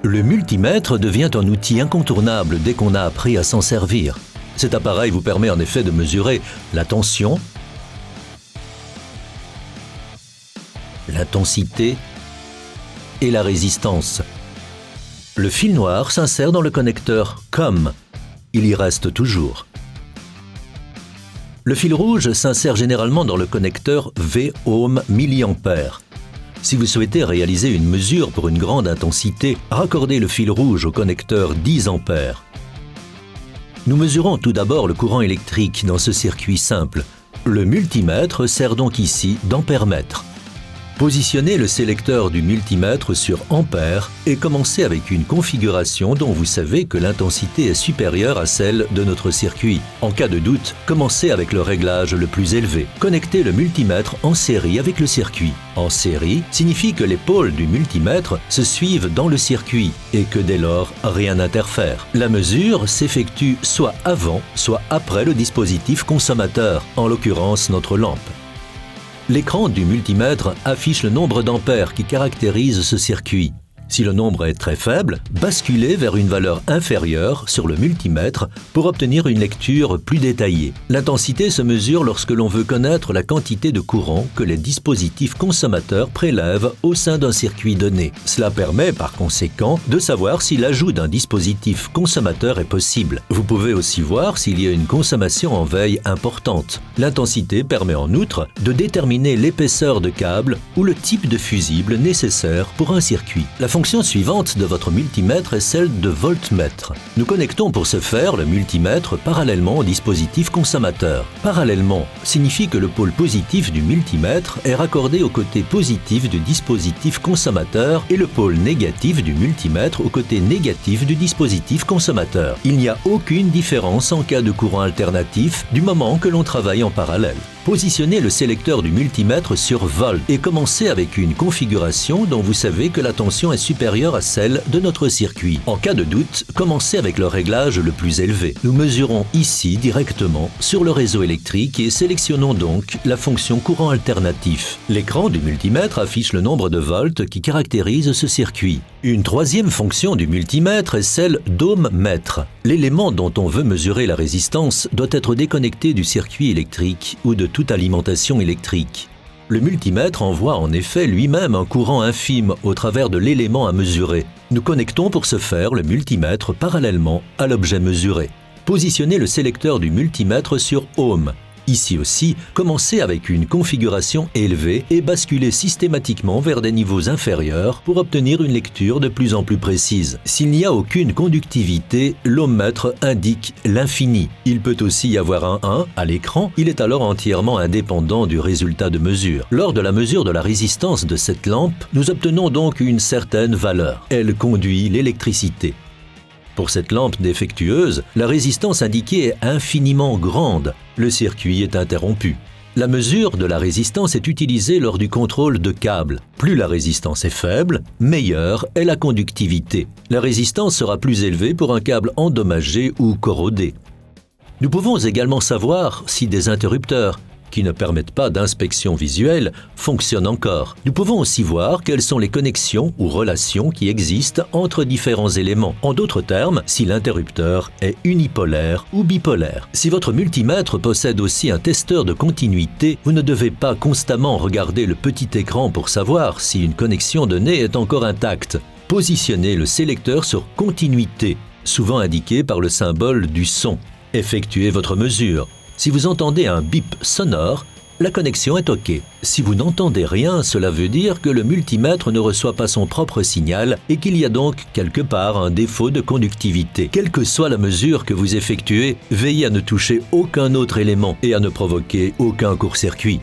Le multimètre devient un outil incontournable dès qu'on a appris à s'en servir. Cet appareil vous permet en effet de mesurer la tension, l'intensité et la résistance. Le fil noir s'insère dans le connecteur COM. Il y reste toujours. Le fil rouge s'insère généralement dans le connecteur V-ohm milliampères. Si vous souhaitez réaliser une mesure pour une grande intensité, raccordez le fil rouge au connecteur 10 ampères. Nous mesurons tout d'abord le courant électrique dans ce circuit simple. Le multimètre sert donc ici d'ampèremètre. Positionnez le sélecteur du multimètre sur ampères et commencez avec une configuration dont vous savez que l'intensité est supérieure à celle de notre circuit. En cas de doute, commencez avec le réglage le plus élevé. Connectez le multimètre en série avec le circuit. En série signifie que les pôles du multimètre se suivent dans le circuit et que dès lors, rien n'interfère. La mesure s'effectue soit avant, soit après le dispositif consommateur, en l'occurrence notre lampe. L'écran du multimètre affiche le nombre d'ampères qui caractérise ce circuit. Si le nombre est très faible, basculez vers une valeur inférieure sur le multimètre pour obtenir une lecture plus détaillée. L'intensité se mesure lorsque l'on veut connaître la quantité de courant que les dispositifs consommateurs prélèvent au sein d'un circuit donné. Cela permet par conséquent de savoir si l'ajout d'un dispositif consommateur est possible. Vous pouvez aussi voir s'il y a une consommation en veille importante. L'intensité permet en outre de déterminer l'épaisseur de câble ou le type de fusible nécessaire pour un circuit. La fonction suivante de votre multimètre est celle de voltmètre. Nous connectons pour ce faire le multimètre parallèlement au dispositif consommateur. Parallèlement signifie que le pôle positif du multimètre est raccordé au côté positif du dispositif consommateur et le pôle négatif du multimètre au côté négatif du dispositif consommateur. Il n'y a aucune différence en cas de courant alternatif du moment que l'on travaille en parallèle. Positionnez le sélecteur du multimètre sur volt et commencez avec une configuration dont vous savez que la tension est supérieure à celle de notre circuit. En cas de doute, commencez avec le réglage le plus élevé. Nous mesurons ici directement sur le réseau électrique et sélectionnons donc la fonction courant alternatif. L'écran du multimètre affiche le nombre de volts qui caractérise ce circuit. Une troisième fonction du multimètre est celle d'ohmmètre. L'élément dont on veut mesurer la résistance doit être déconnecté du circuit électrique ou de toute alimentation électrique. Le multimètre envoie en effet lui-même un courant infime au travers de l'élément à mesurer. Nous connectons pour ce faire le multimètre parallèlement à l'objet mesuré. Positionnez le sélecteur du multimètre sur ohm. Ici aussi, commencez avec une configuration élevée et basculez systématiquement vers des niveaux inférieurs pour obtenir une lecture de plus en plus précise. S'il n'y a aucune conductivité, l'ohmmètre indique l'infini. Il peut aussi y avoir un 1 à l'écran, il est alors entièrement indépendant du résultat de mesure. Lors de la mesure de la résistance de cette lampe, nous obtenons donc une certaine valeur. Elle conduit l'électricité. Pour cette lampe défectueuse, la résistance indiquée est infiniment grande. Le circuit est interrompu. La mesure de la résistance est utilisée lors du contrôle de câble. Plus la résistance est faible, meilleure est la conductivité. La résistance sera plus élevée pour un câble endommagé ou corrodé. Nous pouvons également savoir si des interrupteurs, qui ne permettent pas d'inspection visuelle, fonctionnent encore. Nous pouvons aussi voir quelles sont les connexions ou relations qui existent entre différents éléments. En d'autres termes, si l'interrupteur est unipolaire ou bipolaire. Si votre multimètre possède aussi un testeur de continuité, vous ne devez pas constamment regarder le petit écran pour savoir si une connexion donnée est encore intacte. Positionnez le sélecteur sur continuité, souvent indiqué par le symbole du son. Effectuez votre mesure. Si vous entendez un bip sonore, la connexion est OK. Si vous n'entendez rien, cela veut dire que le multimètre ne reçoit pas son propre signal et qu'il y a donc quelque part un défaut de conductivité. Quelle que soit la mesure que vous effectuez, veillez à ne toucher aucun autre élément et à ne provoquer aucun court-circuit.